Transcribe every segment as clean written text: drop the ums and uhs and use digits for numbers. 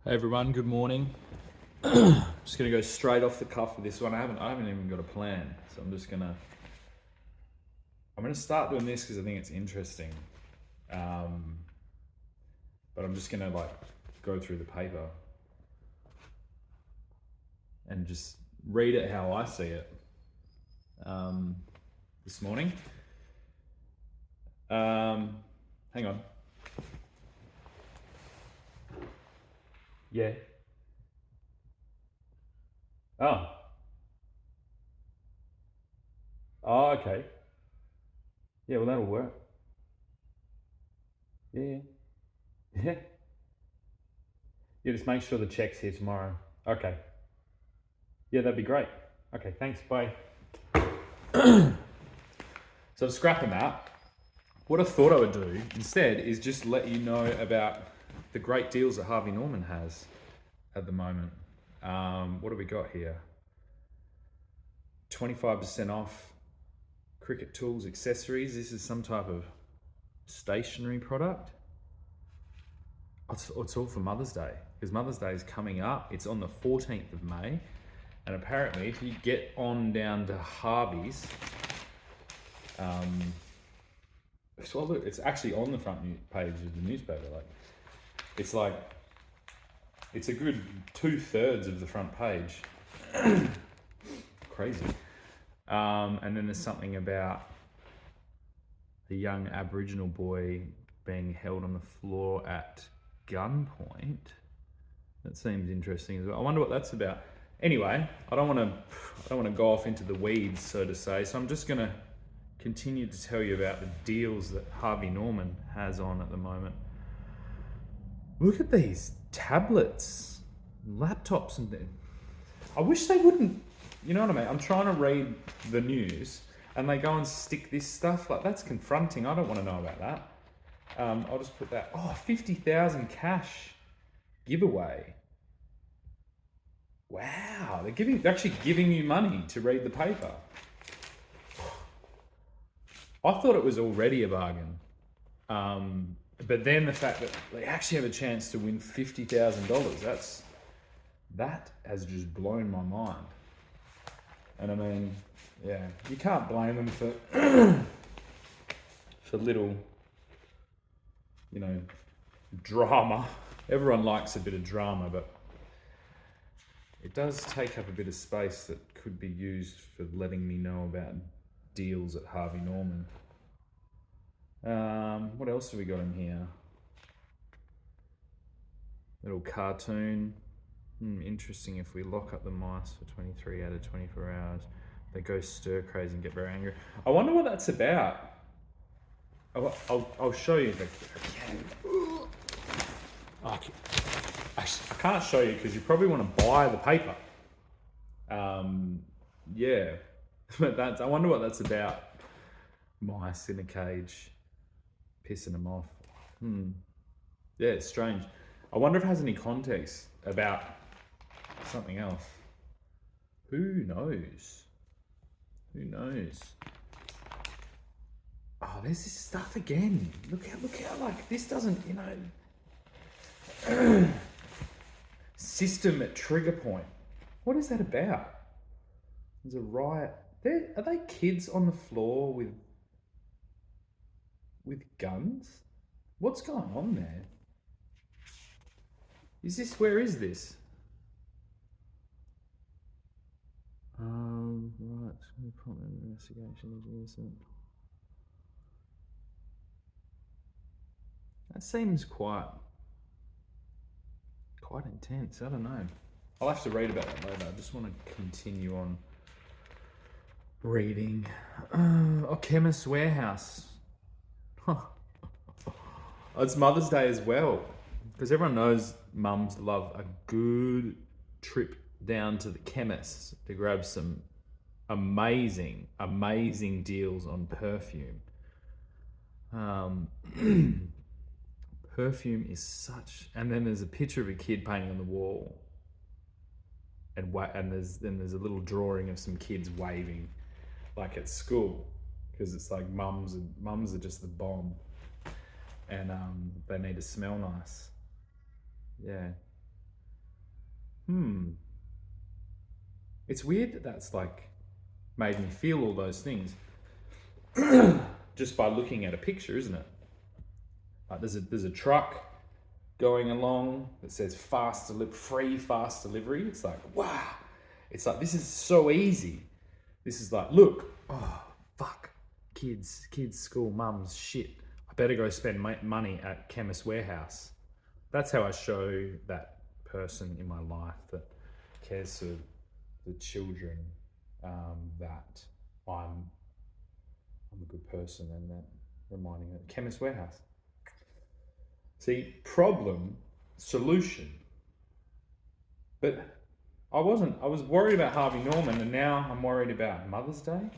Hey everyone, good morning. Just gonna go straight off the cuff with this one. I haven't even got a plan, so I'm gonna start doing this because I think it's interesting. Um, but I'm just gonna go through the paper and just read it how I see it. This morning. Hang on. Yeah. Oh. Oh, okay. Yeah, well that'll work. Yeah. Yeah. Yeah, just make sure the check's here tomorrow. Okay. Yeah, that'd be great. Okay, thanks. Bye. So I've scrapped them out. What I thought I would do instead is just let you know about the great deals that Harvey Norman has at the moment. What do we got here? 25% off cricket tools, accessories. This is some type of stationery product. It's all for Mother's Day because Mother's Day is coming up. It's on the 14th of May. And apparently, if you get on down to Harvey's, it's actually on the front page of the newspaper. It's like it's a good 2/3 of the front page. Crazy. And then there's something about a young Aboriginal boy being held on the floor at gunpoint. That seems interesting as well. I wonder what that's about. Anyway, I don't want to go off into the weeds, so to say. So I'm just going to continue to tell you about the deals that Harvey Norman has on at the moment. Look at these tablets, laptops, and things. I wish they wouldn't. You know what I mean? I'm trying to read the news, and they go and stick this stuff. That's confronting. I don't want to know about that. I'll just put that. Oh, 50,000 cash giveaway. Wow, they're actually giving you money to read the paper. I thought it was already a bargain. But then the fact that they actually have a chance to win $50,000, that has just blown my mind. And I mean, yeah, you can't blame them for for little, drama. Everyone likes a bit of drama, but it does take up a bit of space that could be used for letting me know about deals at Harvey Norman. What else have we got in here? Little cartoon. Interesting. If we lock up the mice for 23 out of 24 hours, they go stir crazy and get very angry. I wonder what that's about. I'll show you. I can't show you because you probably want to buy the paper. Yeah, but I wonder what that's about. Mice in a cage, pissing them off. Yeah, it's strange. I wonder if it has any context about something else. Who knows? Who knows? Oh, there's this stuff again. Look how this doesn't, system at trigger point. What is that about? There's a riot. Are they kids on the floor with guns? What's going on there? Where is this? Right, investigation is innocent. That seems quite intense. I don't know. I'll have to read about that later. I just want to continue on reading. Chemist Warehouse. It's Mother's Day as well, because everyone knows mums love a good trip down to the chemist to grab some amazing deals on perfume. Perfume is and then there's a picture of a kid painting on the wall, and there's a little drawing of some kids waving, like at school, because it's like mums are just the bomb, and they need to smell nice. Yeah. It's weird that that's like made me feel all those things just by looking at a picture, isn't it? Like there's a truck going along that says free fast delivery. It's like, wow. It's like, this is so easy. This is like, look, oh, fuck. Kids, school, mums, shit. I better go spend money at Chemist Warehouse. That's how I show that person in my life that cares for the children, that I'm a good person, and that reminding them. Chemist Warehouse. See, problem, solution. But I was worried about Harvey Norman, and now I'm worried about Mother's Day.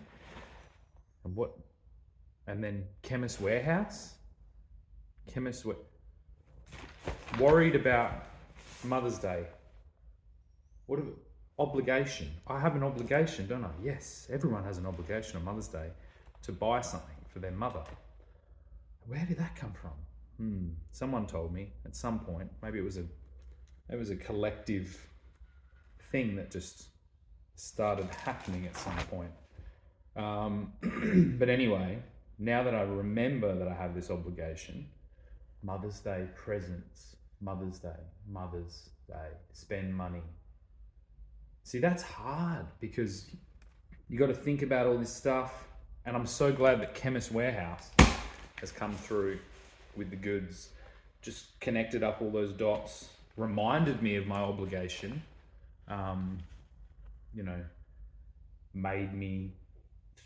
And then Chemist Warehouse? Worried about Mother's Day. Obligation. I have an obligation, don't I? Yes, everyone has an obligation on Mother's Day to buy something for their mother. Where did that come from? Someone told me at some point. Maybe it was a collective thing that just started happening at some point. But anyway, now that I remember that I have this obligation, Mother's Day presents, Mother's Day, spend money. See, that's hard because you got to think about all this stuff. And I'm so glad that Chemist Warehouse has come through with the goods, just connected up all those dots, reminded me of my obligation, made me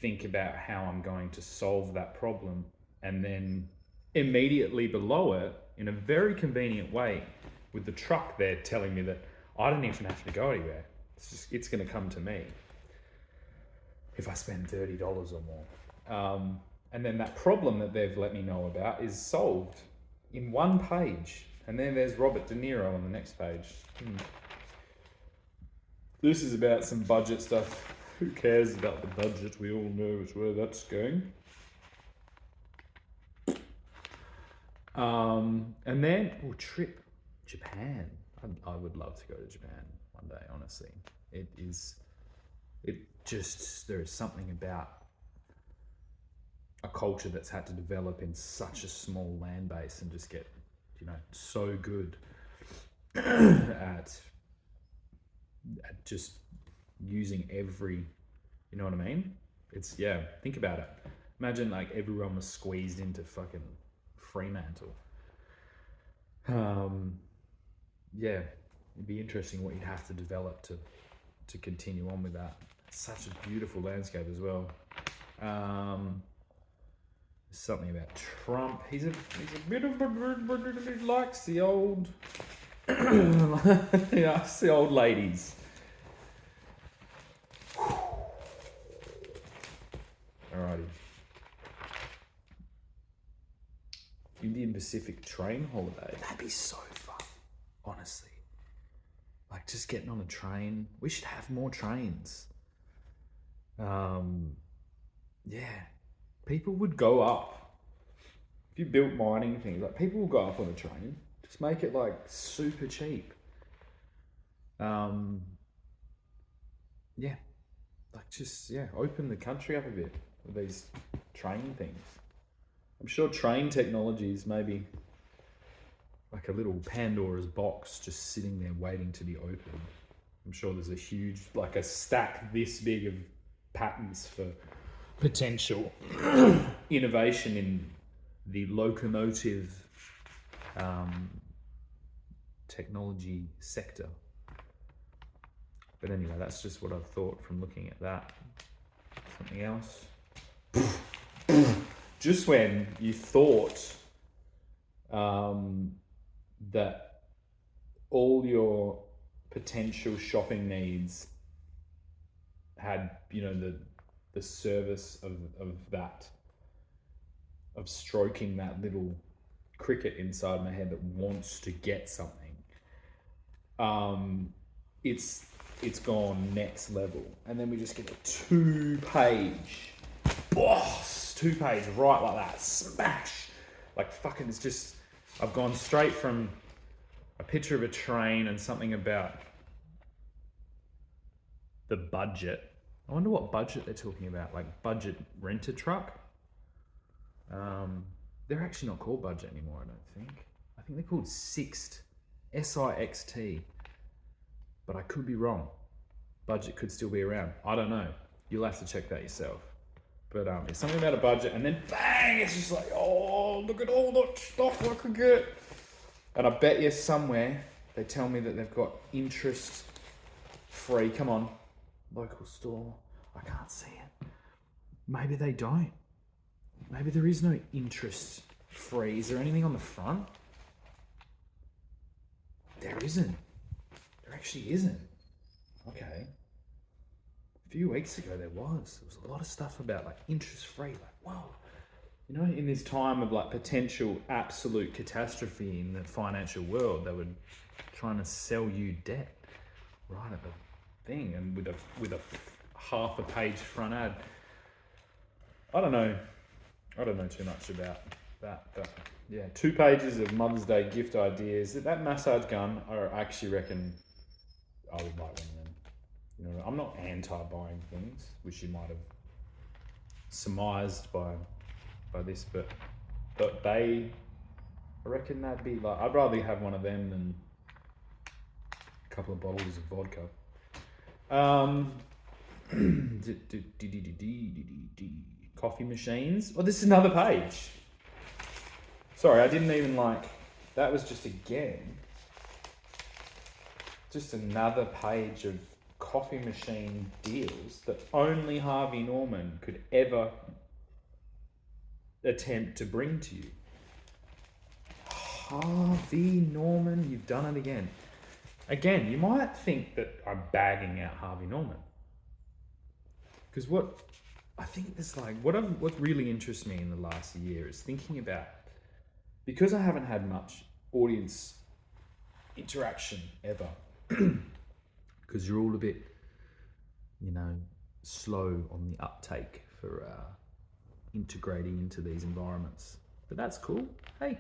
think about how I'm going to solve that problem. And then immediately below it, in a very convenient way, with the truck there telling me that I don't even have to go anywhere. It's going to come to me if I spend $30 or more. And then that problem that they've let me know about is solved in one page. And then there's Robert De Niro on the next page. This is about some budget stuff. Who cares about the budget? We all know where that's going. And then, trip, Japan. I would love to go to Japan one day, honestly. There is something about a culture that's had to develop in such a small land base and just get, so good at just using every, you know what I mean? Think about it. Imagine like everyone was squeezed into fucking Fremantle. It'd be interesting what you'd have to develop to continue on with that. It's such a beautiful landscape as well. Something about Trump. He's a bit of he likes the old the old ladies. Alrighty. Indian Pacific train holiday. That'd be so fun, honestly. Like just getting on a train. We should have more trains. People would go up. If you built mining things, like people will go up on a train. Just make it like super cheap. Open the country up a bit with these train things. I'm sure train technologies maybe like a little Pandora's box just sitting there waiting to be opened. I'm sure there's a huge, like a stack this big of patents for potential innovation in the locomotive technology sector. But anyway, that's just what I've thought from looking at that. Something else? Just when you thought that all your potential shopping needs had, the service of stroking that little cricket inside my head that wants to get something. It's gone next level. And then we just get a 2-page right like that, smash. Like fucking, it's just, I've gone straight from a picture of a train and something about the budget. I wonder what budget they're talking about, like budget rent-a-truck. They're actually not called budget anymore, I don't think. I think they're called Sixt, S-I-X-T. But I could be wrong. Budget could still be around. I don't know. You'll have to check that yourself. But it's something about a budget, and then bang, it's just like, oh, look at all that stuff I could get. And I bet you somewhere they tell me that they've got interest free. Come on, local store. I can't see it. Maybe they don't. Maybe there is no interest free. Is there anything on the front? There isn't. There actually isn't. Okay. A few weeks ago there was a lot of stuff about like interest free. Like, whoa. You know, in this time of like potential absolute catastrophe in the financial world, they were trying to sell you debt right at the thing, and with a half a page front ad. I don't know too much about that, but yeah, 2 pages of Mother's Day gift ideas. That massage gun, I actually reckon I would like one of them. You know, I'm not anti-buying things, which you might have surmised by this, but I reckon that'd be like, I'd rather have one of them than a couple of bottles of vodka. Coffee machines. Oh, this is another page. Sorry, I didn't even that was just another page of coffee machine deals that only Harvey Norman could ever attempt to bring to you. Harvey Norman, you've done it again. Again, you might think that I'm bagging out Harvey Norman. Because what really interests me in the last year is thinking about, because I haven't had much audience interaction ever, because you're all a bit, slow on the uptake for integrating into these environments. But that's cool. Hey,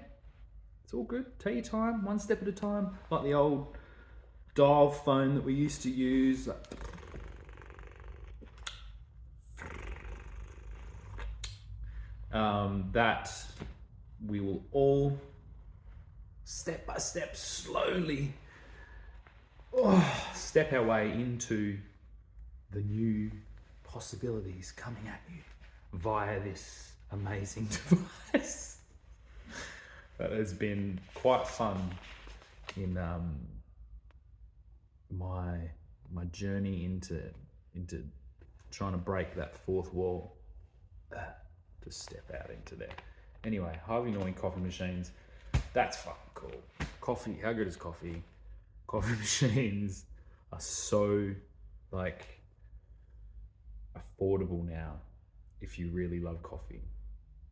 it's all good. Take your time, one step at a time, like the old dial phone that we used to use. That we will all step by step slowly step our way into the new possibilities coming at you via this amazing device. That has been quite fun in my journey into trying to break that fourth wall. To step out into there. Anyway, Harvey Norman coffee machines, that's fucking cool. Coffee, how good is coffee? Coffee machines are so affordable now if you really love coffee.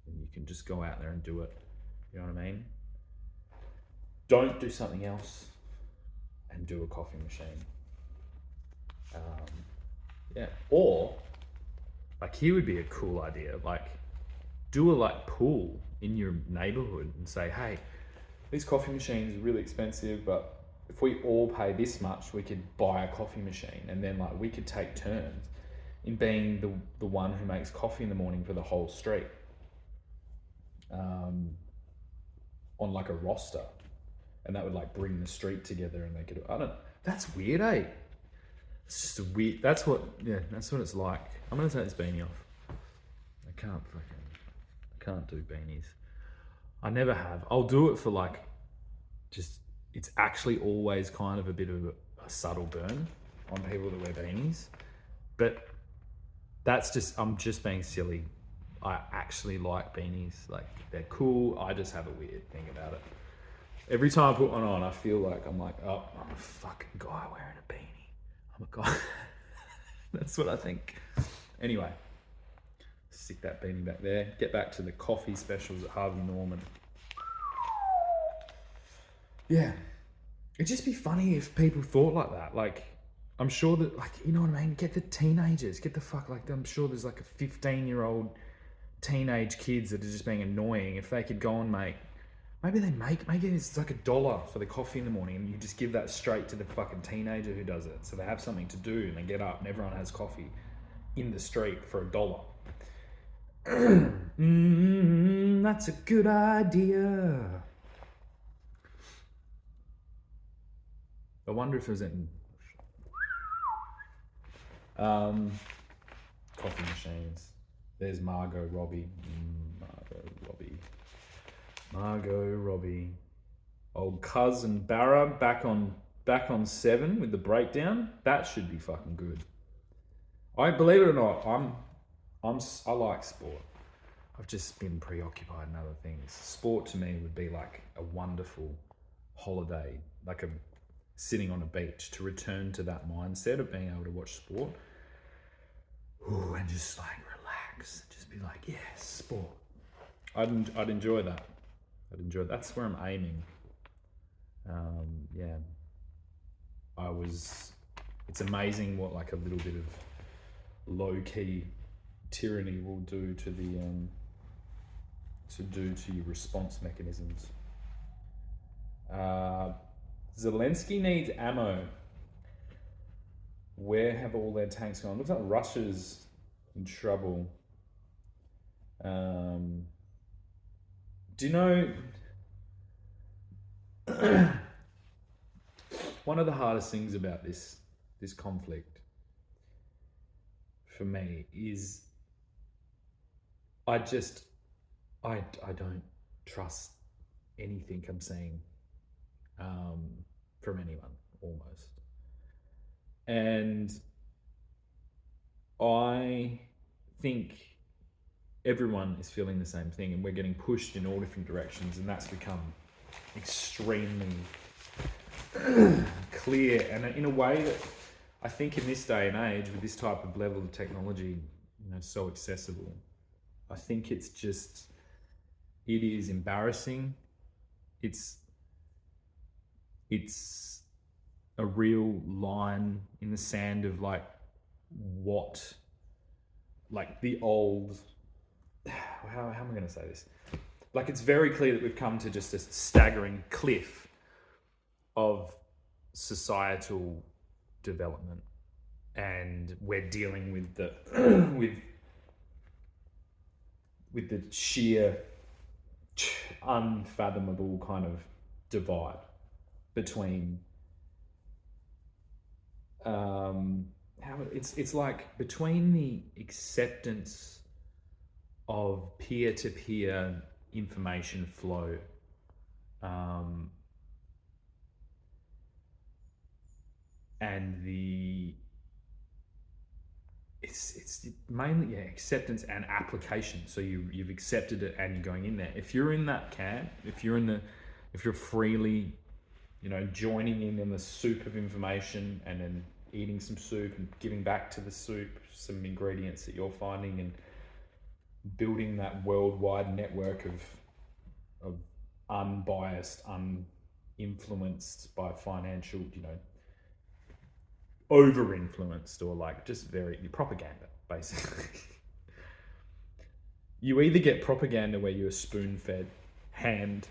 And you can just go out there and do it. You know what I mean? Don't do something else and do a coffee machine. Or here would be a cool idea, do a pool in your neighborhood and say, hey, these coffee machines are really expensive, but if we all pay this much, we could buy a coffee machine, and then we could take turns in being the one who makes coffee in the morning for the whole street, on a roster, and that would bring the street together, and they could, that's weird, eh? It's just that's what it's like. I'm gonna take this beanie off. I can't do beanies. I never have. I'll do it for it's actually always kind of a bit of a subtle burn on people that wear beanies. But I'm just being silly. I actually like beanies. They're cool. I just have a weird thing about it. Every time I put one on, I feel I'm a fucking guy wearing a beanie. I'm a guy. That's what I think. Anyway. Stick that beanie back there. Get back to the coffee specials at Harvey Norman. Yeah. It'd just be funny if people thought like that. I'm sure that, you know what I mean? Get the teenagers. Get the fuck, I'm sure there's a 15-year-old teenage kids that are just being annoying. If they could go and make Maybe it's like $1 for the coffee in the morning, and you just give that straight to the fucking teenager who does it. So they have something to do, and they get up, and everyone has coffee in the street for $1. That's a good idea. I wonder if there's any coffee machines. There's Margot Robbie. Margot Robbie. Old cousin Barra back on 7 with the breakdown. That should be fucking good. I believe it or not, I like sport. I've just been preoccupied in other things. Sport to me would be like a wonderful holiday, like a sitting on a beach, to return to that mindset of being able to watch sport. Ooh, and just like relax, just be like, yes, sport. I'd enjoy that. That's where I'm aiming. Yeah. It's amazing what like a little bit of low-key tyranny will do to your response mechanisms. Zelensky needs ammo. Where have all their tanks gone? Looks like Russia's in trouble. Do you know... One of the hardest things about this conflict for me is I don't trust anything I'm seeing from anyone, almost. And I think everyone is feeling the same thing, and we're getting pushed in all different directions, and that's become extremely clear. And in a way that I think in this day and age, with this type of level of technology, so accessible, I think it is embarrassing. It's a real line in the sand of like the old, how am I going to say this? Like, it's very clear that we've come to just a staggering cliff of societal development, and we're dealing with the with the sheer unfathomable kind of divide between it's like between the acceptance of peer-to-peer information flow and it's mainly acceptance and application. So you've accepted it and you're going in there. If you're in that camp, if you're freely joining in the soup of information, and then eating some soup and giving back to the soup some ingredients that you're finding, and building that worldwide network of unbiased, uninfluenced by financial, over-influenced, or like just very propaganda, basically. You either get propaganda where you're spoon-fed, here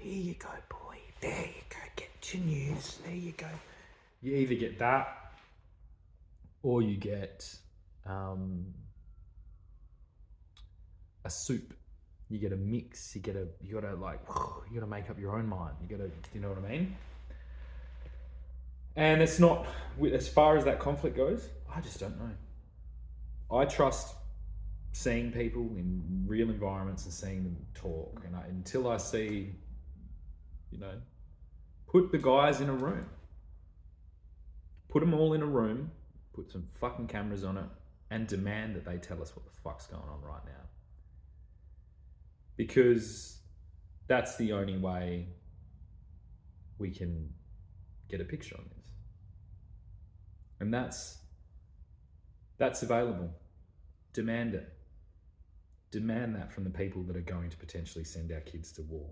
you go, boy, there you go, get your news, there you go. You either get that, or you get a soup. You get a mix. You gotta make up your own mind. You know what I mean? And it's not, as far as that conflict goes, I just don't know. I trust seeing people in real environments and seeing them talk. And until I see, put the guys in a room. Put them all in a room, put some fucking cameras on it, and demand that they tell us what the fuck's going on right now. Because that's the only way we can get a picture on this. And that's available. Demand it. Demand that from the people that are going to potentially send our kids to war.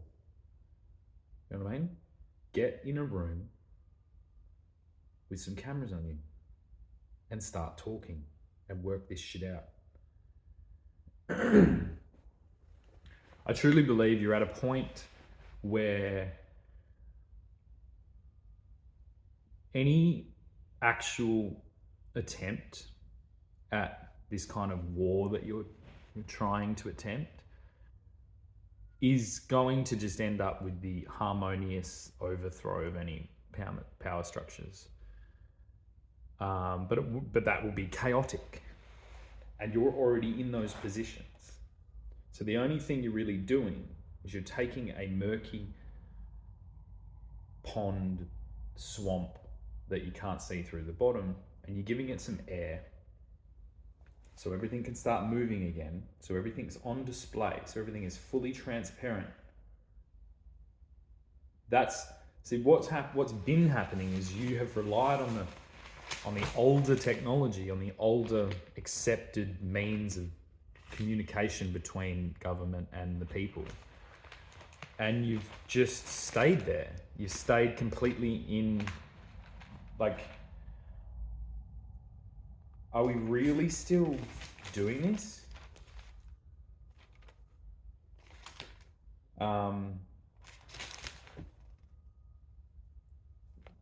You know what I mean? Get in a room with some cameras on you and start talking and work this shit out. I truly believe you're at a point where any actual attempt at this kind of war that you're trying to attempt is going to just end up with the harmonious overthrow of any power structures. But that will be chaotic, and you're already in those positions. So the only thing you're really doing is you're taking a murky pond, swamp that you can't see through the bottom, and you're giving it some air so everything can start moving again, so everything's on display, so everything is fully transparent. What's been happening is you have relied on the older technology, on the older accepted means of communication between government and the people. And you've just stayed there. You've stayed completely in, like, are we really still doing this?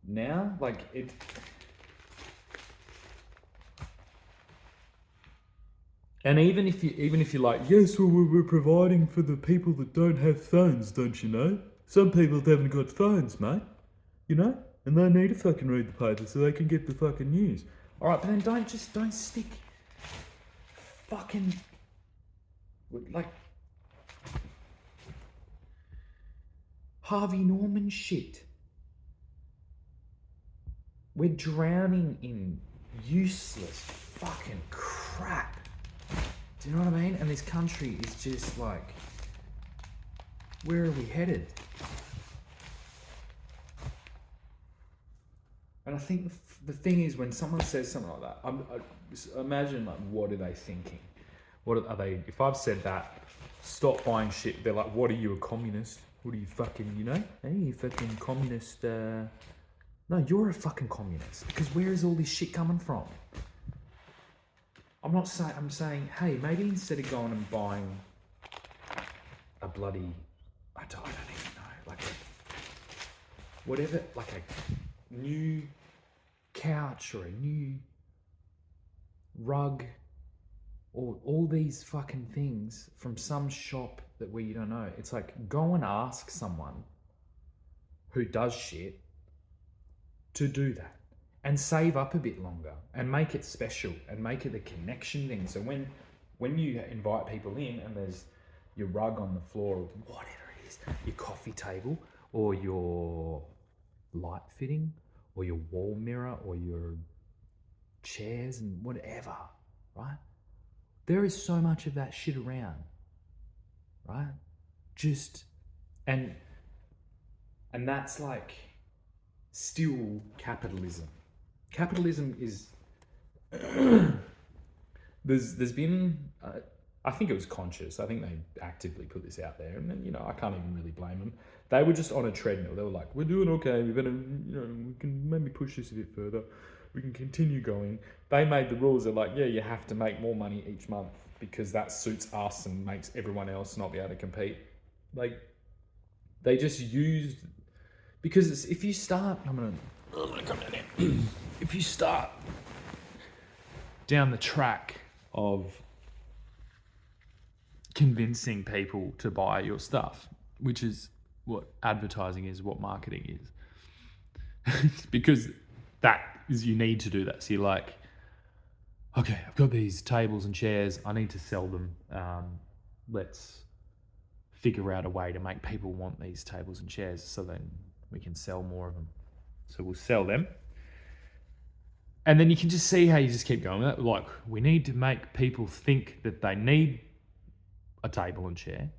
Now, like, it... And even if you're like, yes, well, we're providing for the people that don't have phones, don't you know? Some people haven't got phones, mate. You know? And they need to fucking read the paper so they can get the fucking news. Alright, but then don't stick fucking, like, Harvey Norman shit. We're drowning in useless fucking crap. Do you know what I mean? And this country is just like, where are we headed? And I think the thing is, when someone says something like that, I imagine, like, what are they thinking? What are they? If I've said that, stop buying shit. They're like, what are you, a communist? What are you, fucking, you know? Hey, you fucking communist. No, you're a fucking communist. Because where is all this shit coming from? I'm saying, hey, maybe instead of going and buying a bloody, I don't even know, like whatever, like a new couch or a new rug or all these fucking things from some shop that where you don't know. It's like, go and ask someone who does shit to do that. And save up a bit longer and make it special and make it a connection thing. So when you invite people in and there's your rug on the floor or whatever it is, your coffee table or your light fitting or your wall mirror or your chairs and whatever, right? There is so much of that shit around, right? And that's like still capitalism. Capitalism is there's been I think it was conscious. I think they actively put this out there, and then, you know, I can't even really blame them. They were just on a treadmill. They were like, we're doing okay, we better, you know, we can maybe push this a bit further, we can continue going. They made the rules. They're like, yeah, you have to make more money each month because that suits us and makes everyone else not be able to compete. Like, they just used, because if you start, I'm gonna come down here. If you start down the track of convincing people to buy your stuff, which is what advertising is, what marketing is, because that is, you need to do that. So you're like, okay, I've got these tables and chairs, I need to sell them. Let's figure out a way to make people want these tables and chairs so then we can sell more of them. So we'll sell them. And then you can just see how you just keep going with that. Like, we need to make people think that they need a table and chair.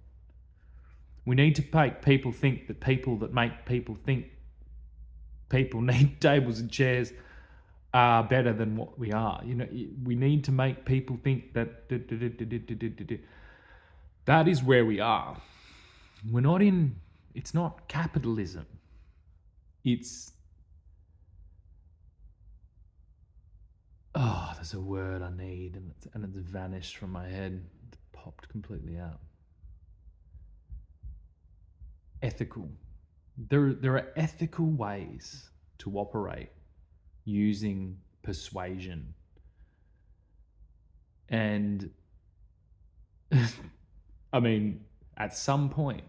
We need to make people think that people that make people think people need tables and chairs are better than what we are. You know, we need to make people think that that is where we are. We're not in, it's not capitalism. It's, oh, there's a word I need and it's vanished from my head. It's popped completely out. ethical. There are ethical ways to operate using persuasion. And I mean, at some point,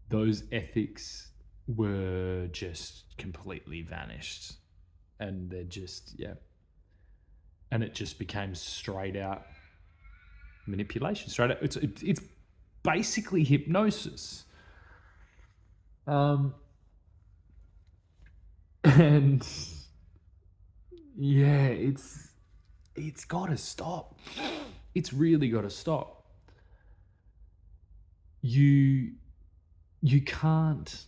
those ethics were just completely vanished. And they're just, yeah. And it just became straight out manipulation. Straight out, it's basically hypnosis. And yeah, it's got to stop. It's really got to stop. You can't.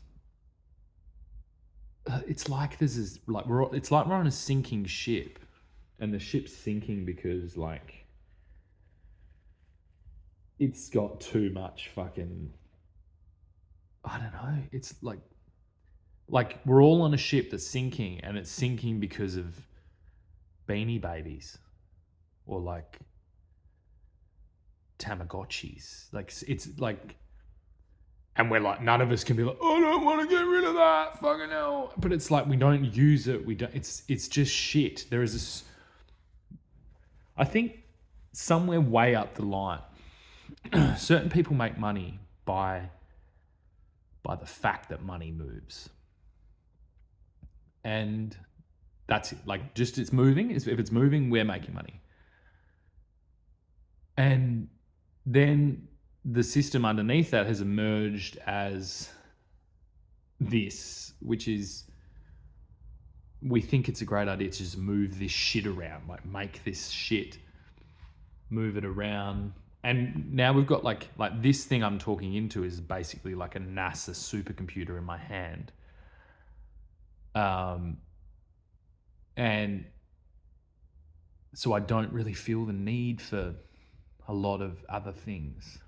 It's like this is like it's like we're on a sinking ship, and the ship's sinking because like it's got too much fucking. I don't know. It's like we're all on a ship that's sinking, and it's sinking because of Beanie Babies, or like Tamagotchis. Like it's like, and we're like, none of us can be like, I don't want to get rid of that, fucking hell. But it's like we don't use it. We don't. It's just shit. There is this. I think somewhere way up the line, certain people make money by the fact that money moves, and that's it. Like, just it's moving. If it's moving, we're making money. And then the system underneath that has emerged as this, which is we think it's a great idea to just move this shit around, like make this shit, move it around. And now we've got like this thing I'm talking into is basically like a NASA supercomputer in my hand. And so I don't really feel the need for a lot of other things.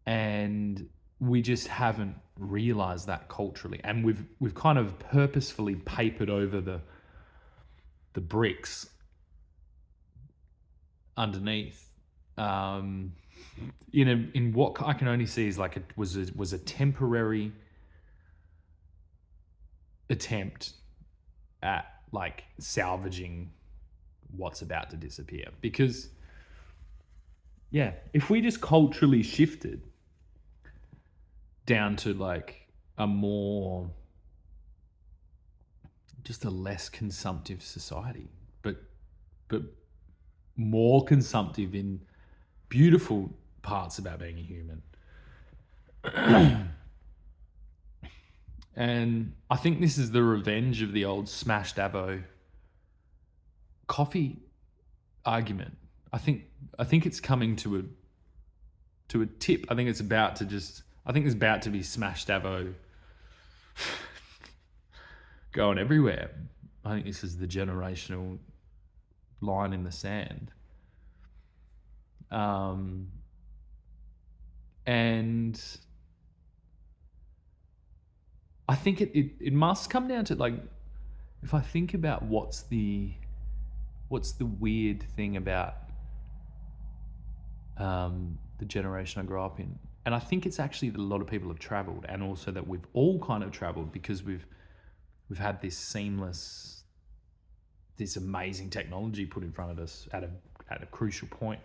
And we just haven't realized that culturally. And we've kind of purposefully papered over the bricks underneath. In what I can only see is like it was a temporary attempt at like salvaging what's about to disappear. Because yeah, if we just culturally shifted down to like a more, just a less consumptive society, but more consumptive in beautiful parts about being a human. And I think this is the revenge of the old smash davo coffee argument. I think it's coming to a tip. I think it's about to be smash davo going everywhere. I think this is the generational line in the sand. And I think it must come down to like, if I think about what's the weird thing about the generation I grew up in, and I think it's actually that a lot of people have traveled, and also that we've all kind of traveled because we've had this seamless, this amazing technology put in front of us at a crucial point.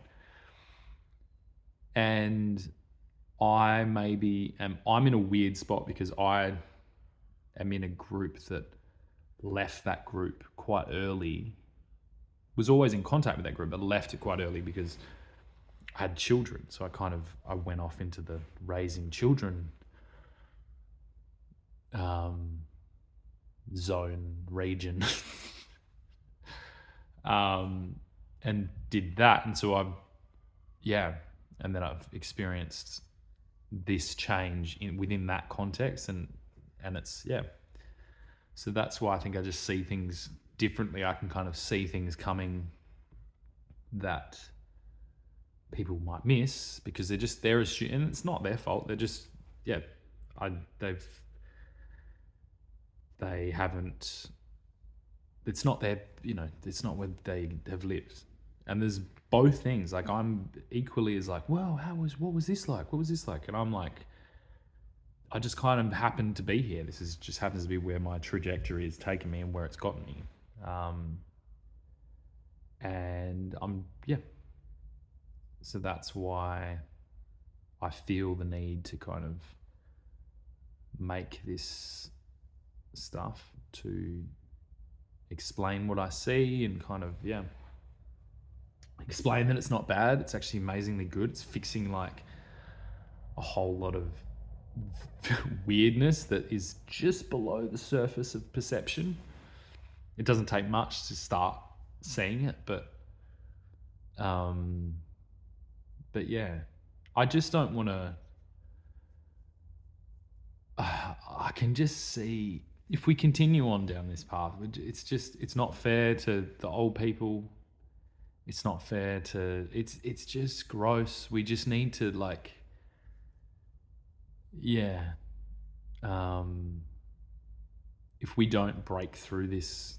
And I'm in a weird spot because I am in a group that left that group quite early, was always in contact with that group, but left it quite early because I had children. So I went off into the raising children zone, region, and did that. And so and then I've experienced this change within that context, and it's, yeah. So that's why I think I just see things differently. I can kind of see things coming that people might miss because they're just there as, and it's not their fault. They're just, yeah, they haven't, it's not their, it's not where they have lived. And there's both things. Like, I'm equally as like, well, what was this like? What was this like? And I'm like, I just kind of happened to be here. This is just happens to be where my trajectory has taken me and where it's gotten me. And so that's why I feel the need to kind of make this stuff to explain what I see and kind of, explain that it's not bad. It's actually amazingly good. It's fixing like a whole lot of weirdness that is just below the surface of perception. It doesn't take much to start seeing it, but yeah, I just don't want to. I can just see if we continue on down this path, it's not fair to the old people. It's not fair to, it's just gross. We just need to like, if we don't break through this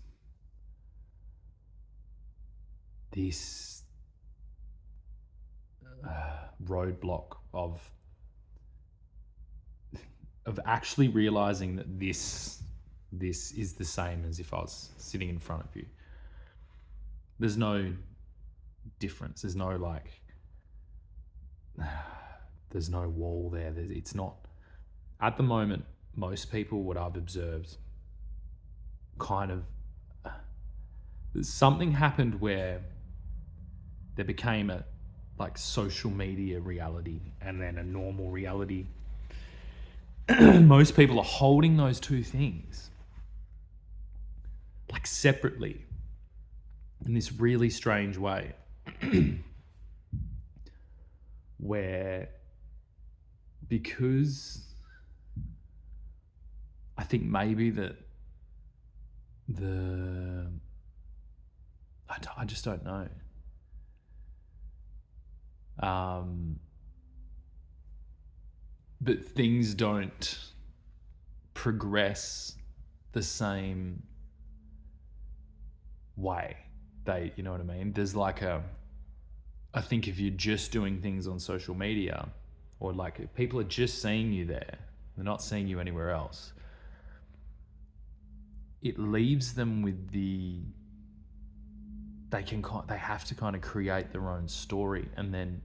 roadblock of actually realizing that this is the same as if I was sitting in front of you. There's no difference. There's no like, there's no wall there. It's not, at the moment, most people, what I've observed, kind of, something happened where there became a like social media reality and then a normal reality. Most people are holding those two things like separately in this really strange way where, because I think maybe that I just don't know. But things don't progress the same way. You know what I mean? There's like I think if you're just doing things on social media, or like if people are just seeing you there, they're not seeing you anywhere else, it leaves them with they have to kind of create their own story, and then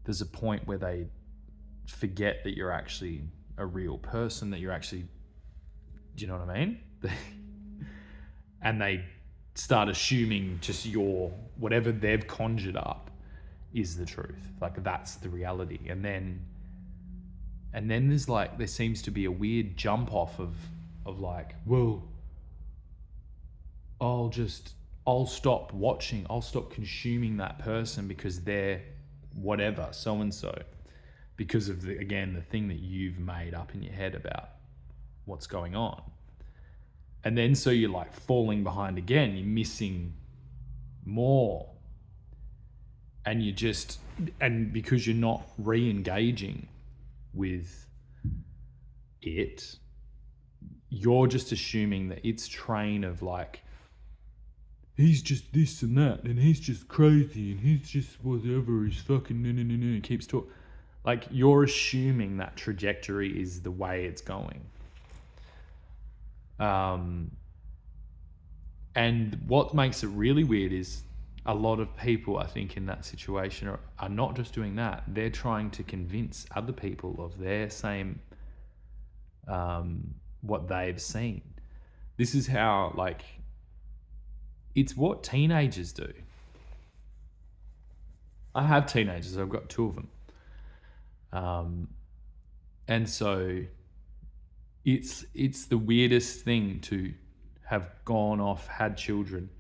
there's a point where they forget that you're actually a real person, that you're actually, do you know what I mean? And they start assuming just whatever they've conjured up is the truth. Like that's the reality. And then there's like, there seems to be a weird jump off of like, well, I'll stop watching, I'll stop consuming that person because they're whatever, so-and-so, because of the thing that you've made up in your head about what's going on. And then so you're like falling behind again, you're missing more. And because you're not re-engaging with it, you're just assuming that its train of like, he's just this and that, and he's just crazy, and he's just whatever, he's fucking keeps talking. Like, you're assuming that trajectory is the way it's going. And what makes it really weird is a lot of people, I think, in that situation are not just doing that. They're trying to convince other people of their same, what they've seen. This is how, like, it's what teenagers do. I have teenagers. I've got 2 of them. And so it's the weirdest thing to have gone off, had children,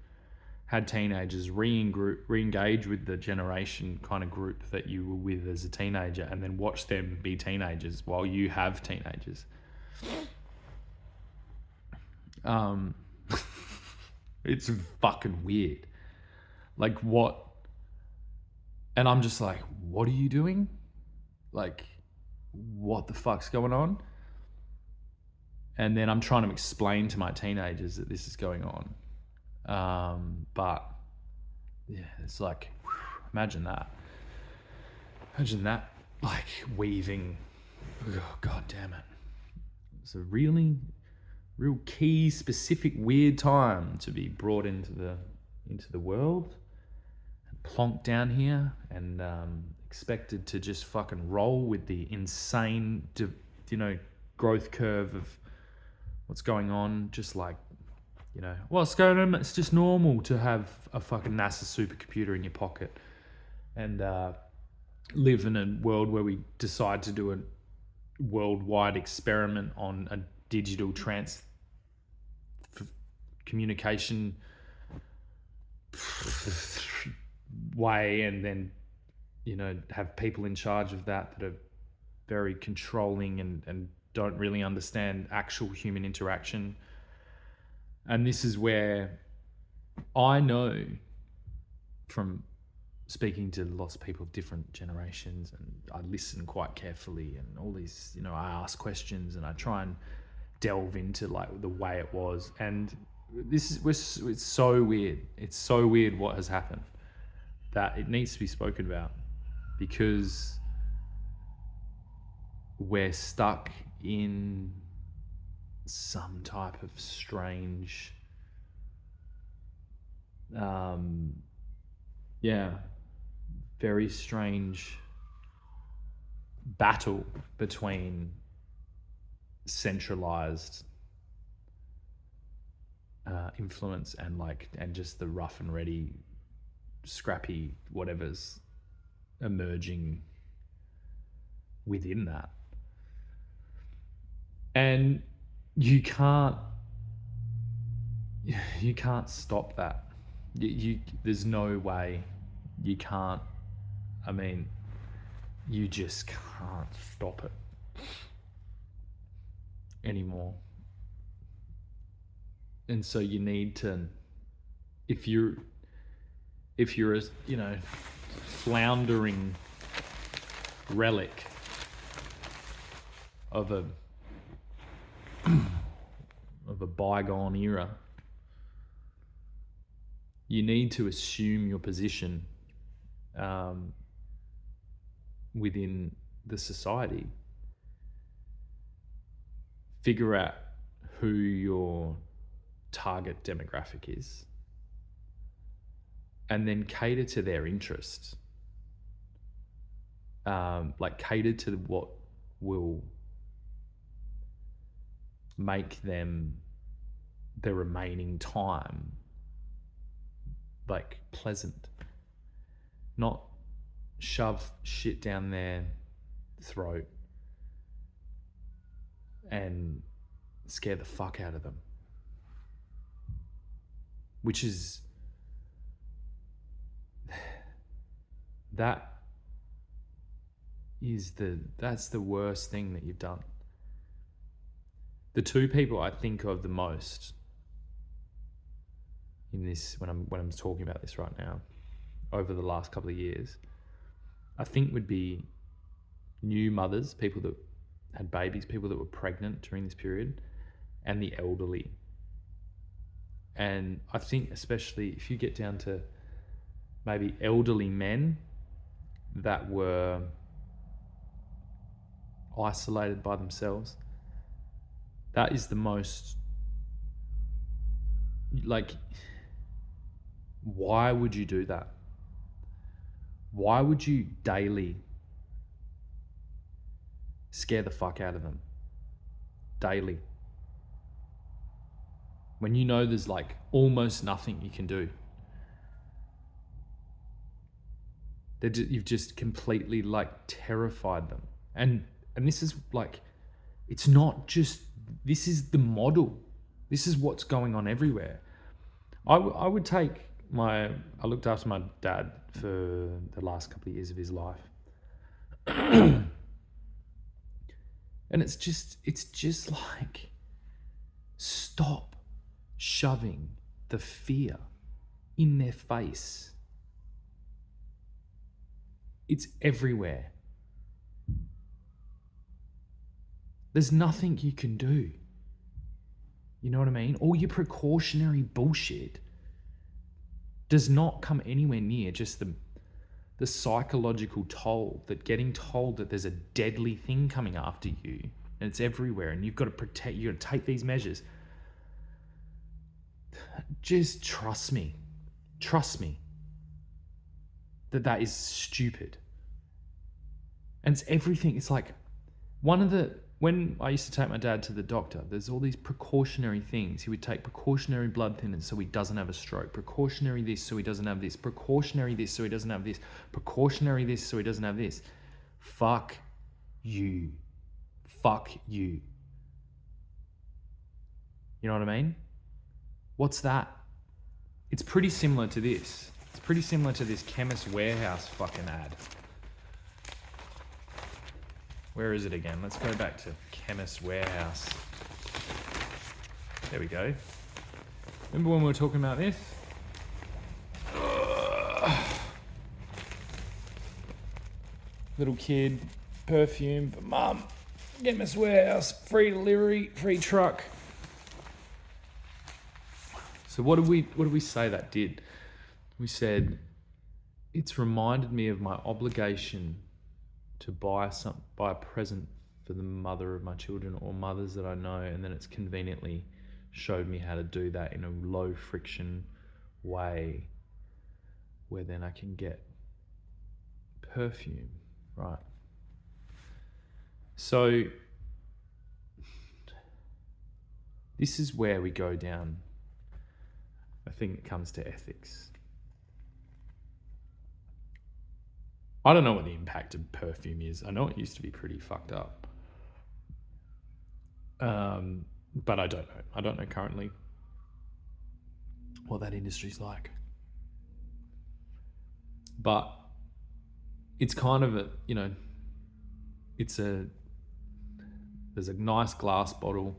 had teenagers, re-engage with the generation kind of group that you were with as a teenager, and then watch them be teenagers while you have teenagers. It's fucking weird. Like, what? And I'm just like, what are you doing? Like, what the fuck's going on? And then I'm trying to explain to my teenagers that this is going on. But it's like, imagine that. Imagine that, like, weaving. Oh, God damn it. It's a really, real key, specific, weird time to be brought into the world, and plonked down here, and expected to just fucking roll with the insane, growth curve of what's going on. Just like, what's going on? It's just normal to have a fucking NASA supercomputer in your pocket and live in a world where we decide to do a worldwide experiment on a digital communication way, and then have people in charge of that are very controlling and don't really understand actual human interaction. And this is where I know, from speaking to lots of people of different generations, and I listen quite carefully, and all these, I ask questions and I try and delve into like the way it was. And it's so weird. It's so weird what has happened, that it needs to be spoken about, because we're stuck in some type of strange, very strange battle between centralized influence and just the rough and ready, scrappy whatever's emerging within that. And you can't stop that. There's no way you can't. I mean, you just can't stop it anymore. And so you need to, if you're a floundering relic of a bygone era, you need to assume your position within the society. Figure out who your target demographic is, and then cater to their interests. Cater to what will make them the remaining time pleasant. Not shove shit down their throat and scare the fuck out of them. Which is that's the worst thing that you've done. The two people I think of the most in this, when I'm talking about this right now, over the last couple of years, I think would be new mothers, people that had babies, people that were pregnant during this period, and the elderly. And I think especially if you get down to maybe elderly men that were isolated by themselves, that is the most, why would you do that? Why would you daily scare the fuck out of them? Daily. When you know there's almost nothing you can do. You've just completely terrified them. And this is it's not just, this is the model. This is what's going on everywhere. I would take I looked after my dad for the last couple of years of his life. And it's just stop shoving the fear in their face. It's everywhere. There's nothing you can do. You know what I mean? All your precautionary bullshit does not come anywhere near just the psychological toll that getting told that there's a deadly thing coming after you and it's everywhere and you've got to protect, you've got to take these measures. Just trust me that is stupid. And it's everything. It's like when I used to take my dad to the doctor, there's all these precautionary things. He would take precautionary blood thinners so he doesn't have a stroke, precautionary this so he doesn't have this, precautionary this so he doesn't have this, precautionary this so he doesn't have this. Fuck you. You know what I mean? What's that? It's pretty similar to this. It's pretty similar to this Chemist Warehouse fucking ad. Where is it again? Let's go back to Chemist Warehouse. There we go. Remember when we were talking about this? Little kid, perfume for mum. Chemist Warehouse, free delivery, free truck. So what did we say that did? We said, it's reminded me of my obligation to buy a present for the mother of my children or mothers that I know, and then it's conveniently showed me how to do that in a low friction way where then I can get perfume, right? So this is where we go down. I think it comes to ethics. I don't know what the impact of perfume is. I know it used to be pretty fucked up. But I don't know. I don't know currently what that industry's like. But it's kind of there's a nice glass bottle,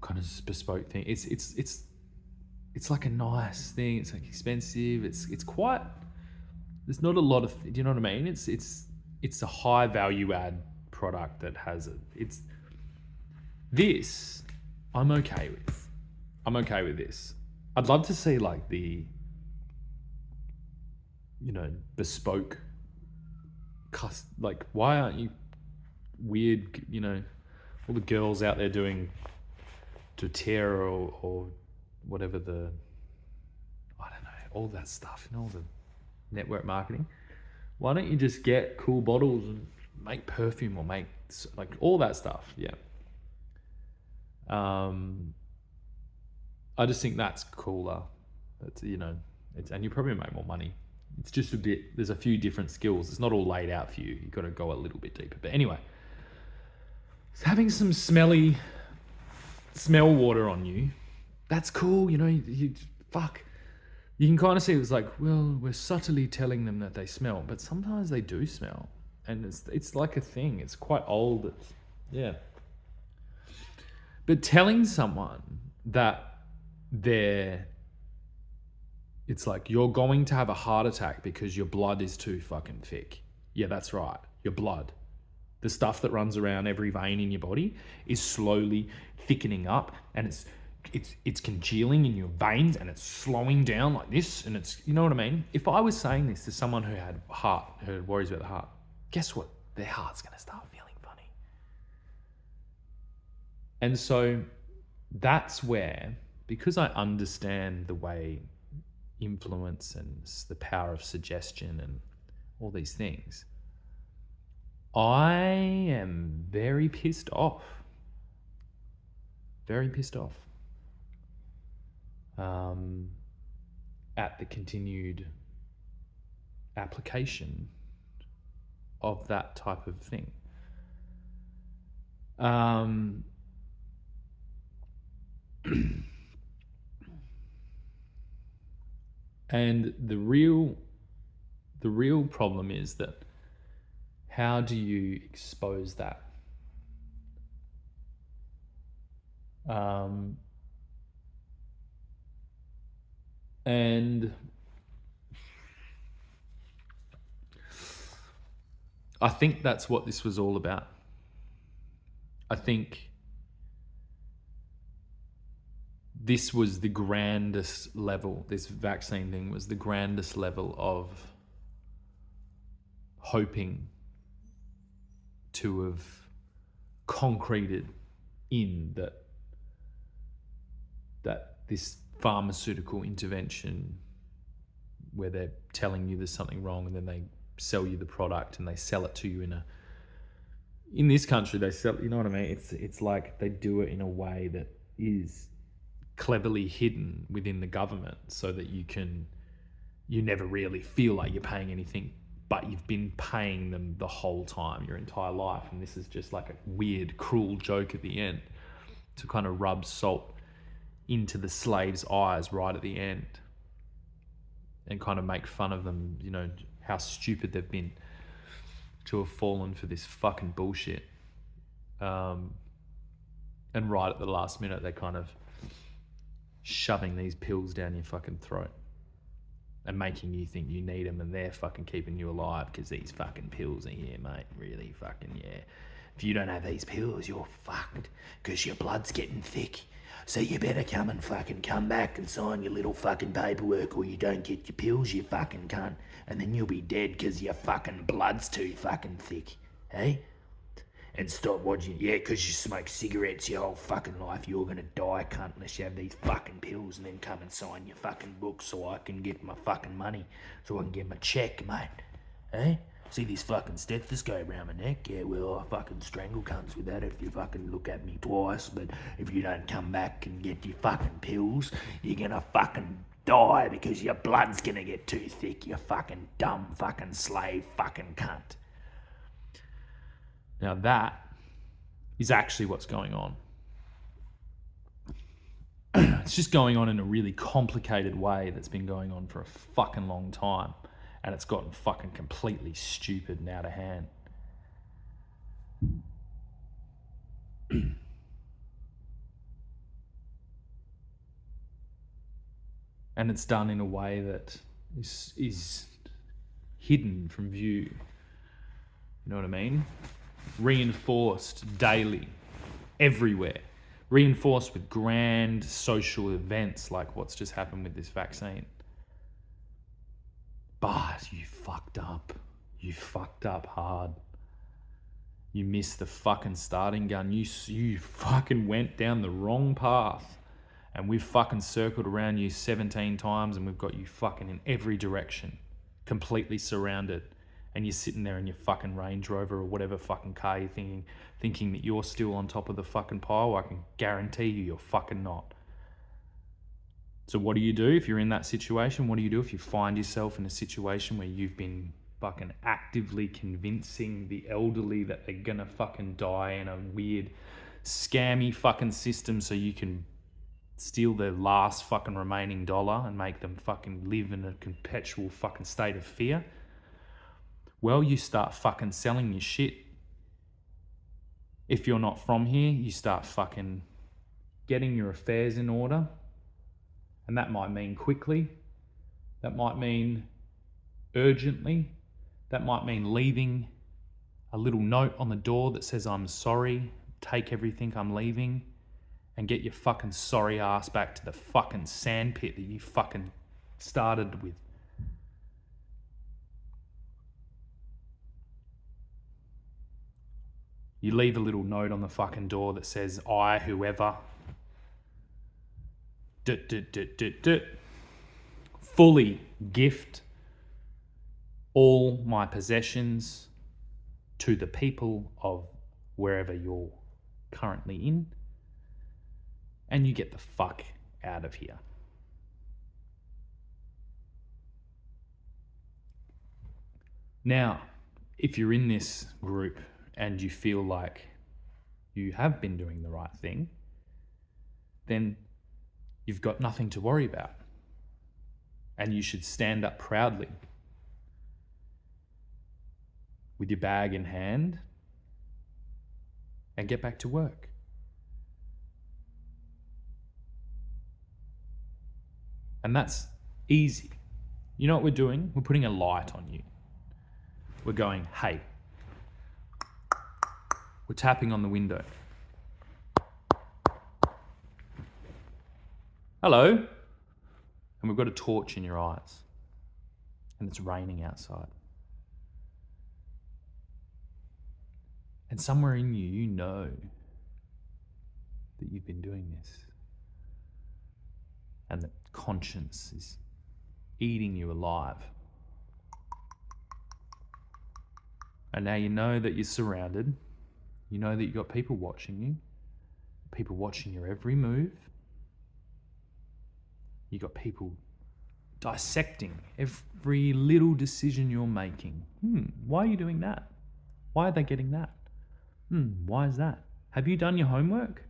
kind of bespoke thing. It's like a nice thing. It's like expensive. It's quite. There's not a lot of. Do you know what I mean? It's a high value add product that has it. It's this. I'm okay with. I'm okay with this. I'd love to see like the. Bespoke. Like, why aren't you weird? All the girls out there doing doTERRA or whatever I don't know, all that stuff, all the network marketing. Why don't you just get cool bottles and make perfume or make like all that stuff? Yeah. I just think that's cooler. That's and you probably make more money. It's just a bit. There's a few different skills. It's not all laid out for you. You've got to go a little bit deeper. But anyway, it's having some smell water on you. That's cool. Fuck. You can kind of see it's like, well, we're subtly telling them that they smell, but sometimes they do smell, and it's like a thing. It's quite old. Yeah. But telling someone that it's like you're going to have a heart attack because your blood is too fucking thick. Yeah, that's right. Your blood, the stuff that runs around every vein in your body, is slowly thickening up, and it's congealing in your veins, and it's slowing down like this, and it's, you know what I mean? If I was saying this to someone who had worries about the heart, guess what? Their heart's going to start feeling funny. And so that's where, because I understand the way influence and the power of suggestion and all these things, I am very pissed off. Very pissed off. At the continued application of that type of thing. And the real problem is that how do you expose that? And I think that's what this was all about. I think this was the grandest level, this vaccine thing was the grandest level of hoping to have concreted in that this pharmaceutical intervention where they're telling you there's something wrong and then they sell you the product and they sell it to you in this country they sell, you know what I mean? It's like they do it in a way that is cleverly hidden within the government so that you never really feel like you're paying anything, but you've been paying them the whole time, your entire life. And this is just like a weird, cruel joke at the end to kind of rub salt into the slaves' eyes right at the end and kind of make fun of them, you know, how stupid they've been to have fallen for this fucking bullshit. And right at the last minute, they're kind of shoving these pills down your fucking throat and making you think you need them, and they're fucking keeping you alive because these fucking pills are here, mate. Really fucking, yeah. If you don't have these pills, you're fucked because your blood's getting thick. So you better come back and sign your little fucking paperwork, or you don't get your pills, you fucking cunt. And then you'll be dead because your fucking blood's too fucking thick, hey? And stop watching, yeah, because you smoke cigarettes your whole fucking life. You're going to die, cunt, unless you have these fucking pills, and then come and sign your fucking book so I can get my fucking money, so I can get my check, mate. Hey? See this fucking stethoscope around my neck? Yeah, well, I fucking strangle cunts with that if you fucking look at me twice, but if you don't come back and get your fucking pills, you're going to fucking die because your blood's going to get too thick, you fucking dumb fucking slave fucking cunt. Now that is actually what's going on. It's just going on in a really complicated way that's been going on for a fucking long time. And it's gotten fucking completely stupid and out of hand. And it's done in a way that is hidden from view. You know what I mean? Reinforced daily, everywhere. Reinforced with grand social events like what's just happened with this vaccine. But you fucked up. You fucked up hard. You missed the fucking starting gun. You fucking went down the wrong path. And we've fucking circled around you 17 times and we've got you fucking in every direction. Completely surrounded. And you're sitting there in your fucking Range Rover or whatever fucking car you're thinking that you're still on top of the fucking pile. I can guarantee you're fucking not. So what do you do if you're in that situation? What do you do if you find yourself in a situation where you've been fucking actively convincing the elderly that they're gonna fucking die in a weird scammy fucking system so you can steal their last fucking remaining dollar and make them fucking live in a perpetual fucking state of fear? Well, you start fucking selling your shit. If you're not from here, you start fucking getting your affairs in order. And that might mean quickly. That might mean urgently. That might mean leaving a little note on the door that says, I'm sorry, take everything, I'm leaving. And get your fucking sorry ass back to the fucking sandpit that you fucking started with. You leave a little note on the fucking door that says, I, whoever, fully gift all my possessions to the people of wherever you're currently in, and you get the fuck out of here. Now, if you're in this group and you feel like you have been doing the right thing, then you've got nothing to worry about. And you should stand up proudly with your bag in hand and get back to work. And that's easy. You know what we're doing? We're putting a light on you. We're going, hey. We're tapping on the window. Hello. And we've got a torch in your eyes. And it's raining outside. And somewhere in you, you know that you've been doing this. And that conscience is eating you alive. And now you know that you're surrounded. You know that you've got people watching you. People watching your every move. You've got people dissecting every little decision you're making. Why are you doing that? Why are they getting that? Why is that? Have you done your homework?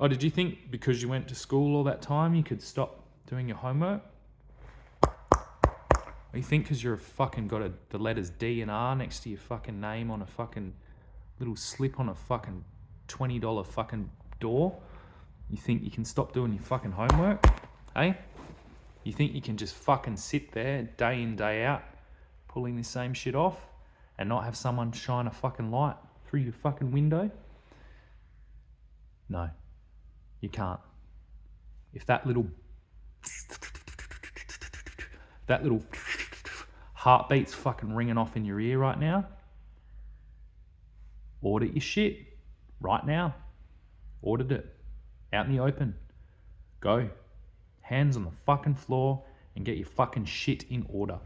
Oh, did you think because you went to school all that time you could stop doing your homework? Or you think because you're fucking got the letters D and R next to your fucking name on a fucking little slip on a fucking $20 fucking door, you think you can stop doing your fucking homework? Hey? You think you can just fucking sit there day in, day out, pulling this same shit off and not have someone shine a fucking light through your fucking window? No, you can't. If that little heartbeat's fucking ringing off in your ear right now, audit your shit right now. Audit it. Out in the open. Go. Hands on the fucking floor and get your fucking shit in order.